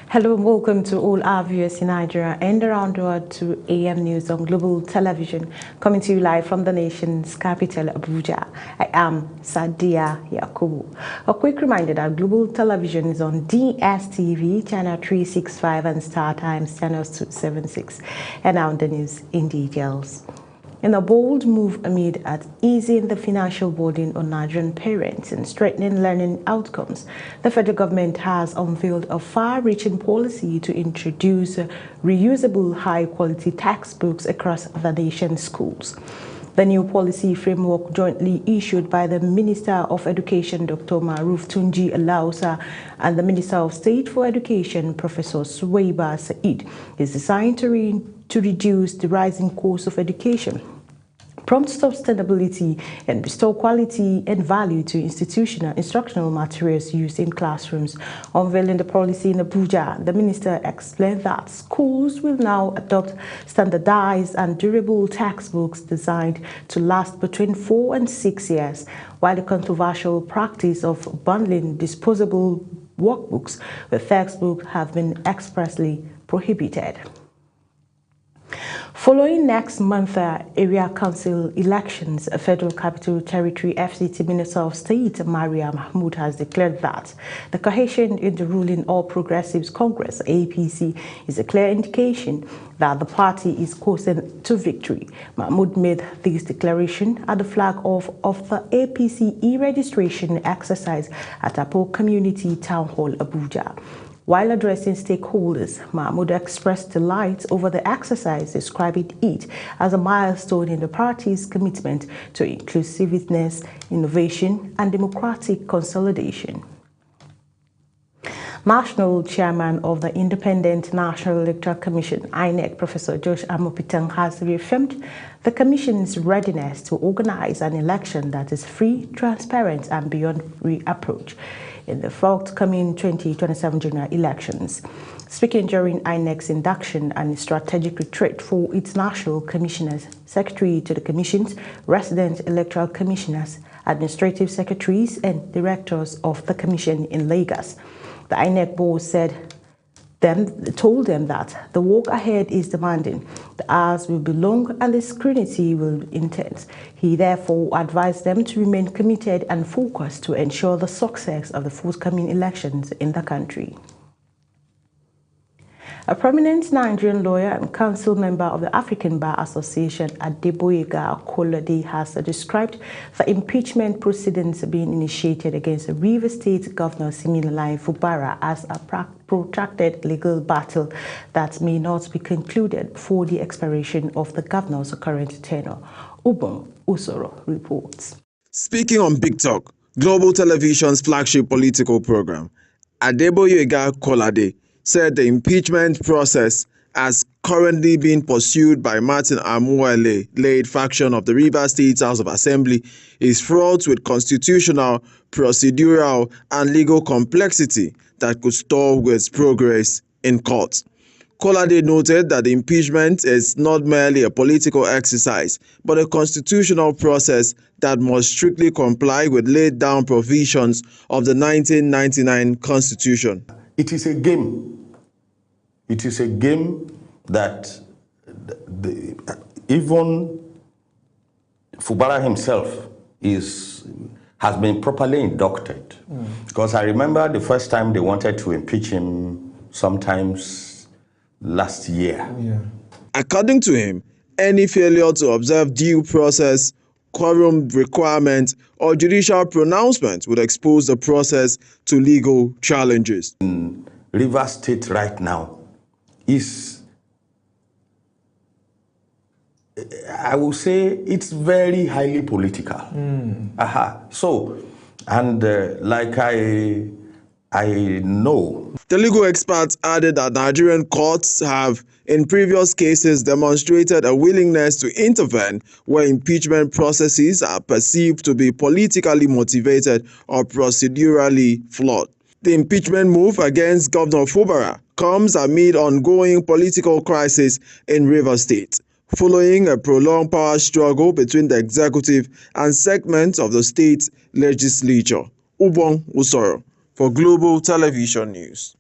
Hello and welcome to all our viewers in Nigeria and around the world to AM News on Global Television, coming to you live from the nation's capital, Abuja. I am Sadia Yakubu. A quick reminder that Global Television is on DSTV, channel 365 and Star Times, channel 276. And now the news in details. In a bold move amid at easing the financial burden on Nigerian parents and strengthening learning outcomes, the federal government has unveiled a far-reaching policy to introduce reusable high-quality textbooks across the nation's schools. The new policy framework, jointly issued by the Minister of Education, Dr. Maruf Tunji Alausa, and the Minister of State for Education, Professor Suwaiba Said, is designed to reduce the rising cost of education, prompt sustainability, and restore quality and value to institutional instructional materials used in classrooms. Unveiling the policy in Abuja, the minister explained that schools will now adopt standardized and durable textbooks designed to last between 4 and 6 years, while the controversial practice of bundling disposable workbooks with textbooks have been expressly prohibited. Following next month's area council elections, Federal Capital Territory FCT Minister of State Maria Mahmood has declared that the cohesion in the ruling All Progressives Congress (APC) is a clear indication that the party is coursing to victory. Mahmood made this declaration at the flag off of the APC e-registration exercise at Apo Community Town Hall, Abuja. While addressing stakeholders, Mahmood expressed delight over the exercise, describing it as a milestone in the party's commitment to inclusiveness, innovation, and democratic consolidation. National Chairman of the Independent National Electoral Commission, INEC, Professor Josh Amopitang, has reaffirmed the Commission's readiness to organize an election that is free, transparent, and beyond reproach in the forthcoming 2027 general elections. Speaking during INEC's induction and strategic retreat for its national commissioners, secretary to the commissions, resident electoral commissioners, administrative secretaries, and directors of the commission in Lagos, the INEC board told them that the work ahead is demanding, the hours will be long, and the scrutiny will be intense. He therefore advised them to remain committed and focused to ensure the success of the forthcoming elections in the country. A prominent Nigerian lawyer and council member of the African Bar Association, Adeboyega Kolade, has described the impeachment proceedings being initiated against the Rivers State Governor Siminalayi Fubara as a protracted legal battle that may not be concluded before the expiration of the governor's current tenure. Ubong Usoro reports. Speaking on Big Talk, Global Television's flagship political program, Adeboyega Kolade said the impeachment process as currently being pursued by Martin Amuele-led faction of the Rivers State House of Assembly is fraught with constitutional, procedural, and legal complexity that could stall with progress in court. Kolade noted that the impeachment is not merely a political exercise, but a constitutional process that must strictly comply with laid-down provisions of the 1999 Constitution. It is a game. It is a game that even Fubara himself has been properly inducted. Because I remember the first time they wanted to impeach him sometimes last year. Yeah. According to him, any failure to observe due process, quorum requirement, or judicial pronouncement would expose the process to legal challenges. In Rivers State right now is, I will say, it's very highly political. So, and like I know. The legal experts added that Nigerian courts have, in previous cases, demonstrated a willingness to intervene where impeachment processes are perceived to be politically motivated or procedurally flawed. The impeachment move against Governor Fubara comes amid ongoing political crisis in Rivers State, following a prolonged power struggle between the executive and segments of the state legislature. Ubong Usoro for Global Television News.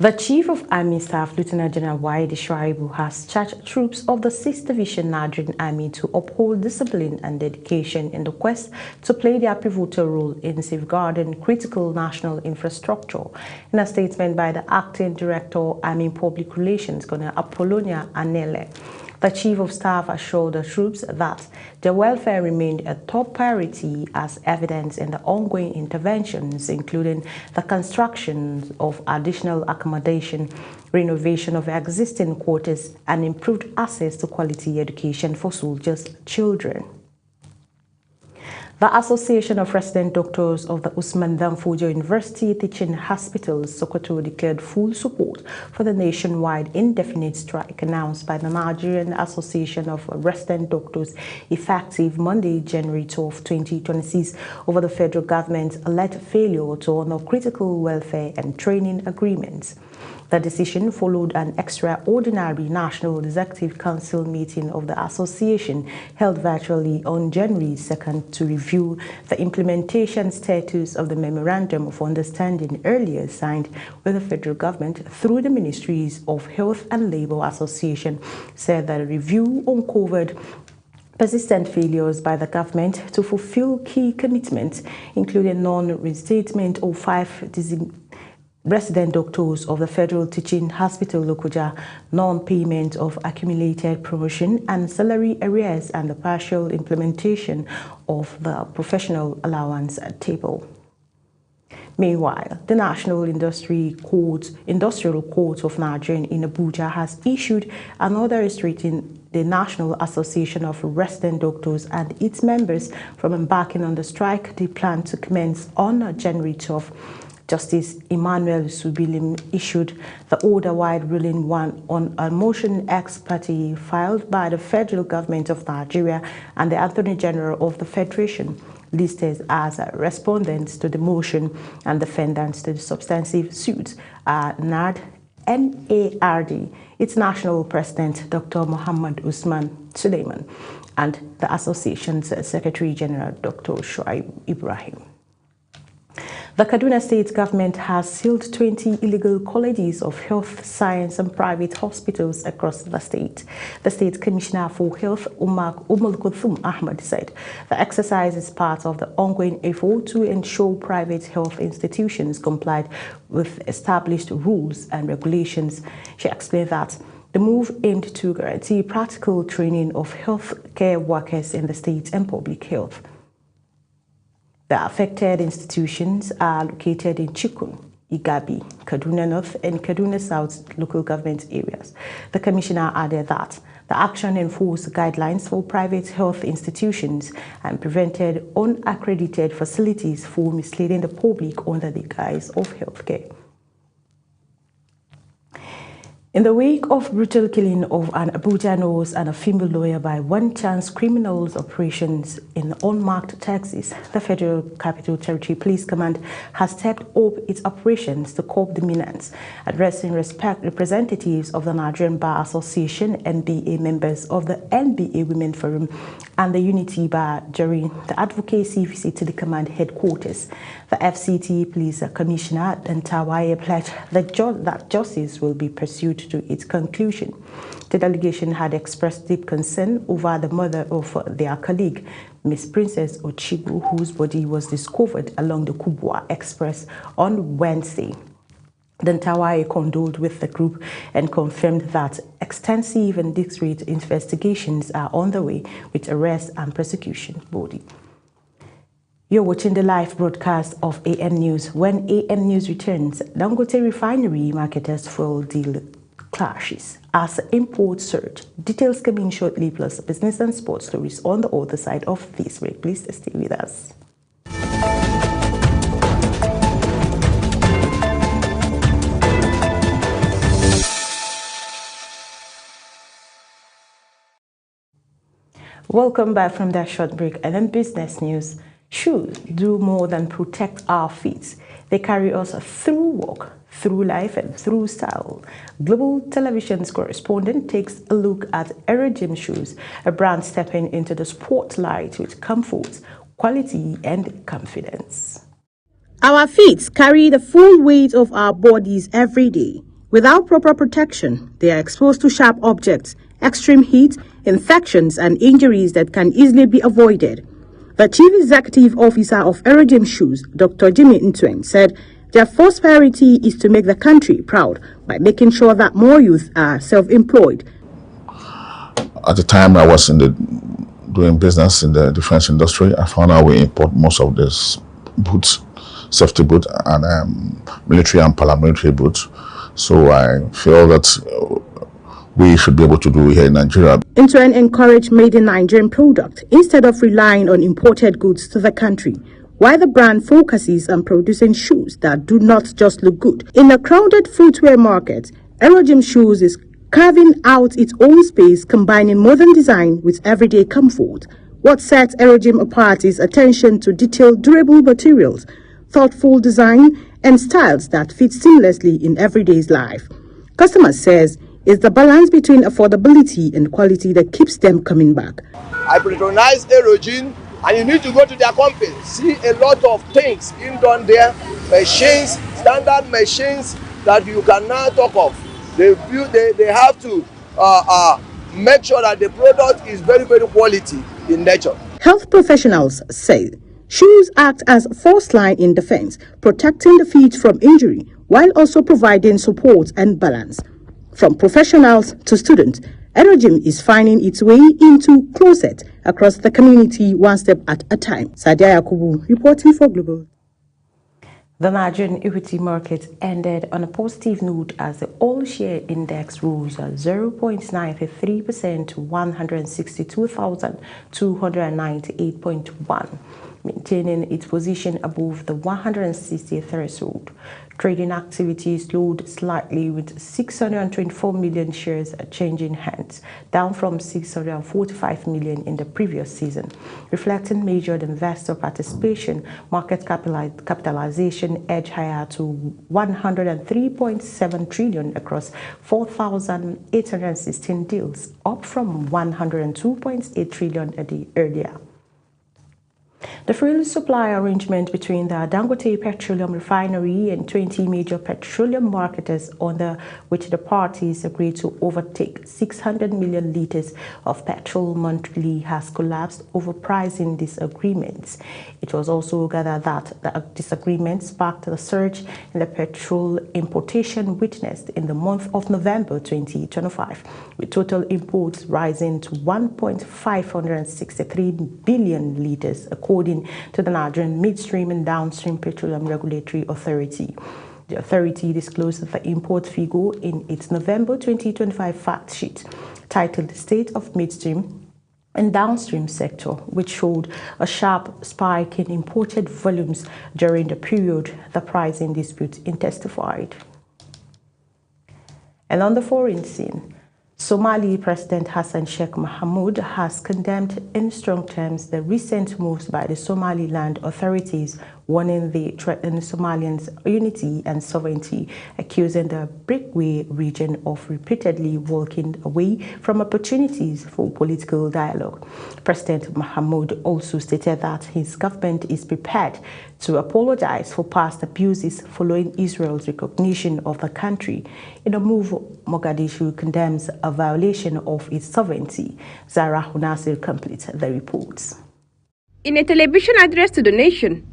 The Chief of Army Staff, Lieutenant General Wayde Shuaibu, has charged troops of the 6th Division Nigerian Army to uphold discipline and dedication in the quest to play their pivotal role in safeguarding critical national infrastructure. In a statement by the Acting Director, Army Public Relations, Colonel Apollonia Anele, the Chief of Staff assured the troops that their welfare remained a top priority, as evidenced in the ongoing interventions, including the construction of additional accommodation, renovation of existing quarters, and improved access to quality education for soldiers' children. The Association of Resident Doctors of the Usman Danfodio University Teaching Hospitals, Sokoto, declared full support for the nationwide indefinite strike announced by the Nigerian Association of Resident Doctors effective Monday, January 12, 2026, over the federal government's alleged failure to honor critical welfare and training agreements. The decision followed an extraordinary National Executive Council meeting of the association held virtually on January 2nd to review the implementation status of the Memorandum of Understanding earlier signed with the federal government through the Ministries of Health and Labour Association, said that the review uncovered persistent failures by the government to fulfill key commitments, including non-reinstatement of 5 resident doctors of the Federal Teaching Hospital Lokoja, non-payment of accumulated promotion and salary arrears, and the partial implementation of the professional allowance table. Meanwhile, the National Industrial Court of Nigeria in Abuja has issued an order restricting the National Association of Resident Doctors and its members from embarking on the strike they plan to commence on January 12th. Justice Emmanuel Subilim issued the order while ruling on a motion ex parte filed by the federal government of Nigeria and the Attorney General of the Federation, listed as respondents to the motion and defendants to the substantive suits are NARD, its national president, Dr. Muhammad Usman Suleiman, and the association's Secretary General, Dr. Shuaibu Ibrahim. The Kaduna State government has sealed 20 illegal colleges of health science and private hospitals across the state. The State Commissioner for Health, Umar Kulthum Ahmad, said the exercise is part of the ongoing effort to ensure private health institutions complied with established rules and regulations. She explained that the move aimed to guarantee practical training of healthcare workers in the state and public health. The affected institutions are located in Chikun, Igabi, Kaduna North, and Kaduna South local government areas. The commissioner added that the action enforced guidelines for private health institutions and prevented unaccredited facilities from misleading the public under the guise of healthcare. In the wake of brutal killing of an Abuja nurse and a female lawyer by one-chance criminals operations in unmarked taxis, the Federal Capital Territory Police Command has stepped up its operations to curb the menace, addressing representatives of the Nigerian Bar Association, NBA members of the NBA Women Forum, and the Unity Bar during the advocacy visit to the command headquarters. The FCT Police Commissioner Ntawaye pledged that justice will be pursued to its conclusion. The delegation had expressed deep concern over the murder of their colleague, Miss Princess Ochibu, whose body was discovered along the Kubwa Express on Wednesday. Ntawaye condoled with the group and confirmed that extensive and discreet investigations are on the way with arrest and prosecution body. You're watching the live broadcast of AM News. When AM News returns, Dangote Refinery marketers fuel deal clashes as imports surge. Details coming shortly, plus business and sports stories on the other side of this break. Please stay with us. Welcome back from that short break. And then business news. Shoes do more than protect our feet. They carry us through work, through life, and through style. Global Television's correspondent takes a look at Aerogym Shoes, a brand stepping into the spotlight with comfort, quality, and confidence. Our feet carry the full weight of our bodies every day. Without proper protection, they are exposed to sharp objects, extreme heat, infections, and injuries that can easily be avoided. The Chief Executive Officer of Erogym Shoes, Dr. Jimmy Ntweng, said their first priority is to make the country proud by making sure that more youth are self-employed. At the time I was doing business in the defense industry, I found out we import most of these boots, safety boots, and military and paramilitary boots. So I feel that we should be able to do here in Nigeria. Ntweng encouraged made in Nigerian product instead of relying on imported goods to the country, while the brand focuses on producing shoes that do not just look good. In a crowded footwear market, Erogym Shoes is carving out its own space, combining modern design with everyday comfort. What sets Erogym apart is attention to detailed, durable materials, thoughtful design, and styles that fit seamlessly in everyday's life. Customers says it's the balance between affordability and quality that keeps them coming back. I patronize Erogym, and you need to go to their company, see a lot of things being done there, machines, standard machines that you can now talk of. They have to make sure that the product is very, very quality in nature. Health professionals say shoes act as first line in defense, protecting the feet from injury while also providing support and balance. From professionals to students, Erogym is finding its way into closet across the community one step at a time. Sadia Yakubu reporting for Global. The Nigerian equity market ended on a positive note as the all-share index rose 0.93% to 162,298.1, maintaining its position above the 160 threshold. Trading activity slowed slightly with 624 million shares changing hands, down from 645 million in the previous season, reflecting measured investor participation. Market capitalization edged higher to 103.7 trillion across 4,816 deals, up from 102.8 trillion a day earlier. The fuel supply arrangement between the Dangote Petroleum Refinery and 20 major petroleum marketers, under which the parties agreed to overtake 600 million litres of petrol monthly, has collapsed, overpricing disagreements. It was also gathered that the disagreement sparked the surge in the petrol importation witnessed in the month of November 2025, with total imports rising to 1.563 billion litres, according to the Nigerian Midstream and Downstream Petroleum Regulatory Authority. The authority disclosed the import figure in its November 2025 fact sheet titled State of Midstream and Downstream Sector, which showed a sharp spike in imported volumes during the period the pricing dispute intensified. And on the foreign scene, Somali President Hassan Sheikh Mohamud has condemned in strong terms the recent moves by the Somaliland authorities, warning they threaten Somalians' unity and sovereignty, accusing the breakaway region of repeatedly walking away from opportunities for political dialogue. President Mohamud also stated that his government is prepared to apologize for past abuses following Israel's recognition of the country. In a move, Mogadishu condemns a violation of its sovereignty. Zara Hunasir completes the reports. In a television address to the nation,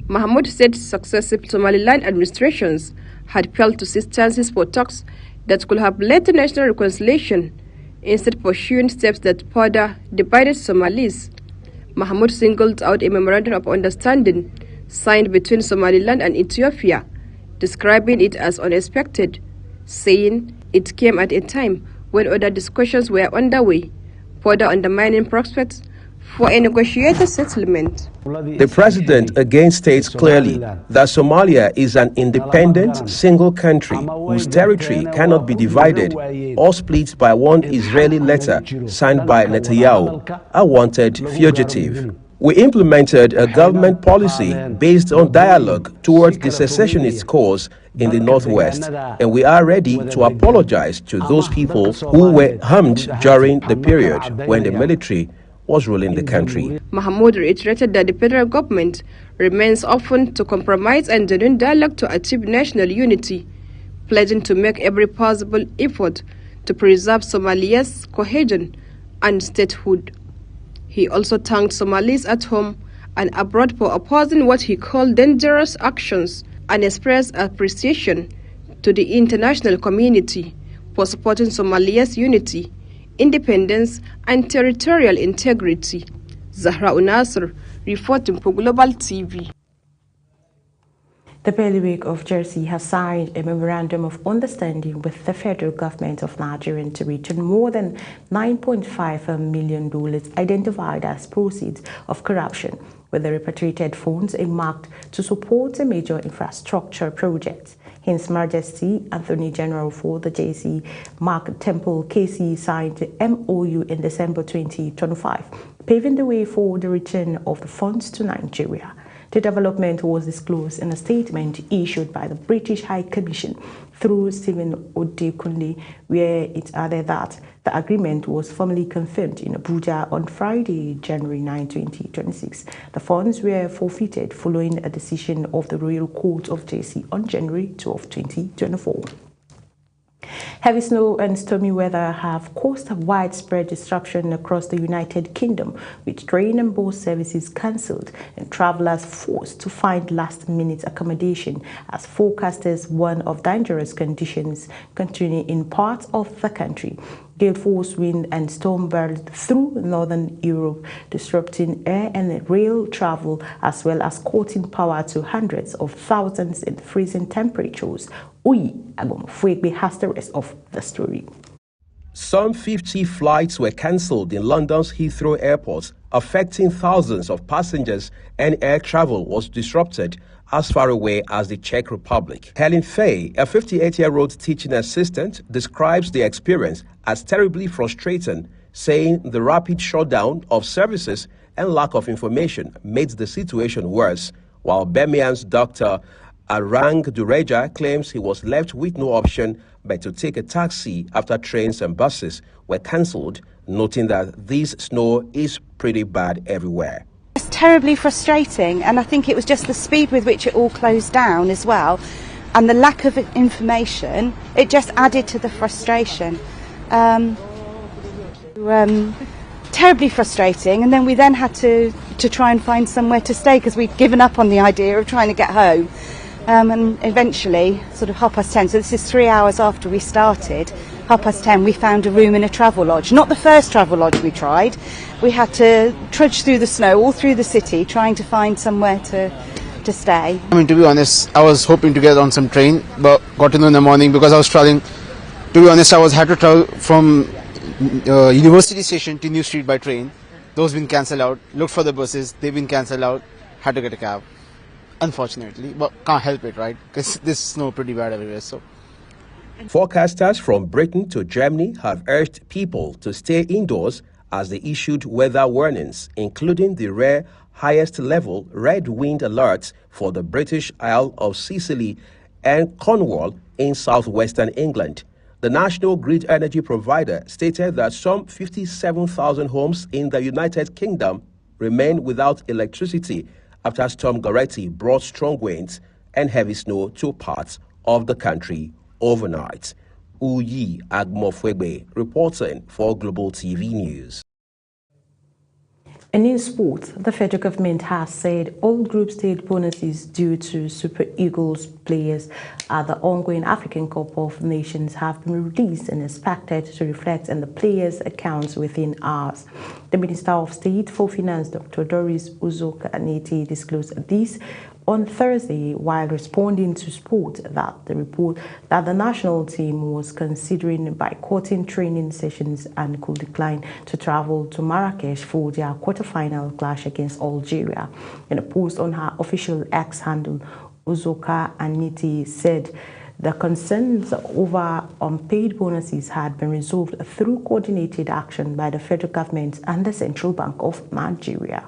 Mohamud said successive Somaliland administrations had failed to see chances for talks that could have led to national reconciliation, instead pursuing steps that further divided Somalis. Mohamud singled out a memorandum of understanding signed between Somaliland and Ethiopia, describing it as unexpected, saying it came at a time when other discussions were underway, further undermining prospects for a negotiated settlement. The president again states clearly that Somalia is an independent, single country whose territory cannot be divided or split by one Israeli letter signed by Netanyahu, a wanted fugitive. We implemented a government policy based on dialogue towards the secessionist cause in the Northwest, and we are ready to apologize to those people who were harmed during the period when the military was ruling the country. Mohamud reiterated that the federal government remains open to compromise and genuine dialogue to achieve national unity, pledging to make every possible effort to preserve Somalia's cohesion and statehood. He also thanked Somalis at home and abroad for opposing what he called dangerous actions and expressed appreciation to the international community for supporting Somalia's unity, independence and territorial integrity. Zahra Unasr, reporting for Global TV. The bailiwick of Jersey has signed a memorandum of understanding with the federal government of Nigeria to return more than $9.5 million identified as proceeds of corruption, with the repatriated funds earmarked to support a major infrastructure project. His Majesty Attorney General for the JC, Mark Temple KC, signed the MOU in December 2025, paving the way for the return of the funds to Nigeria. The development was disclosed in a statement issued by the British High Commission through Stephen Odekunle, where it added that the agreement was formally confirmed in Abuja on Friday, January 9, 2026. The funds were forfeited following a decision of the Royal Court of JC on January 12, 2024. Heavy snow and stormy weather have caused widespread disruption across the United Kingdom, with train and bus services cancelled and travelers forced to find last-minute accommodation as forecasters warn of dangerous conditions continuing in parts of the country. Gale force wind and storm barreled through northern Europe, disrupting air and rail travel as well as cutting power to hundreds of thousands in freezing temperatures. Uyi Agbomofuegbe has the rest of the story. Some 50 flights were cancelled in London's Heathrow Airport, affecting thousands of passengers, and air travel was disrupted as far away as the Czech Republic. Helen Fay, a 58-year-old teaching assistant, describes the experience as terribly frustrating, saying the rapid shutdown of services and lack of information made the situation worse, while Birmingham's Dr. Arang Dureja claims he was left with no option but to take a taxi after trains and buses were cancelled, noting that this snow is pretty bad everywhere. It's terribly frustrating, and I think it was just the speed with which it all closed down as well, and the lack of information. It just added to the frustration. Terribly frustrating, and then we had to try and find somewhere to stay because we'd given up on the idea of trying to get home. And eventually, sort of 10:30, so this is 3 hours after we started, 10:30, we found a room in a travel lodge. Not the first travel lodge we tried. We had to trudge through the snow all through the city trying to find somewhere to stay. I mean, to be honest, I was hoping to get on some train, but got to know in the morning because I was traveling. To be honest, I had to travel from University Station to New Street by train. Those been cancelled out. Looked for the buses, they've been cancelled out. Had to get a cab, unfortunately, but can't help it, right? Because this snow pretty bad everywhere. So, forecasters from Britain to Germany have urged people to stay indoors as they issued weather warnings, including the rare highest level red wind alerts for the British Isle of Sicily and Cornwall in southwestern England. The national grid energy provider stated that some 57,000 homes in the United Kingdom remain without electricity after Storm Goretti brought strong winds and heavy snow to parts of the country overnight. Uyi Agbomofuegbe reporting for Global TV News. And in sports, the federal government has said all group stage bonuses due to Super Eagles players at the ongoing African Cup of Nations have been released and expected to reflect in the players' accounts within hours. The Minister of State for Finance, Dr. Doris Uzoka-Annette, disclosed this on Thursday while responding to Sport that the report that the national team was considering boycotting training sessions and could decline to travel to Marrakesh for their quarterfinal clash against Algeria. In a post on her official X handle, Uzoka-Annette said the concerns over unpaid bonuses had been resolved through coordinated action by the federal government and the Central Bank of Nigeria.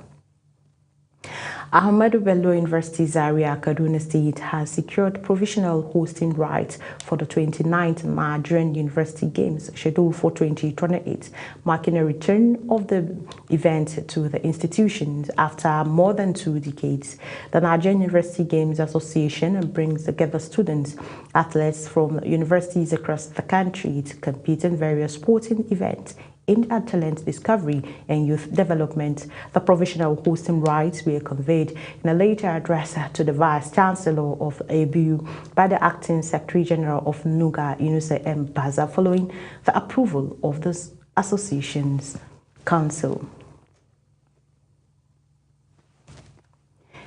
Ahmadu Bello University Zaria, Kaduna State has secured provisional hosting rights for the 29th Nigerian University Games scheduled for 2028, marking a return of the event to the institutions after more than 2 decades. The Nigerian University Games Association brings together students, athletes from universities across the country to compete in various sporting events aimed at talent discovery and youth development. The provisional hosting rights were conveyed in a later address to the Vice Chancellor of ABU by the Acting Secretary General of NUGA, Yunusa M. Baza, following the approval of the association's council.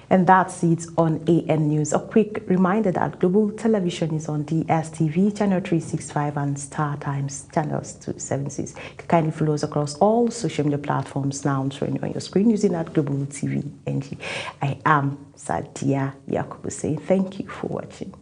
And that's it on AN News. A quick reminder that Global Television is on DSTV, channel 365 and Star Times, channels 276. You can kindly follow us across all social media platforms now showing on your screen using that Global TV NG. I am Sadia Yakubu saying thank you for watching.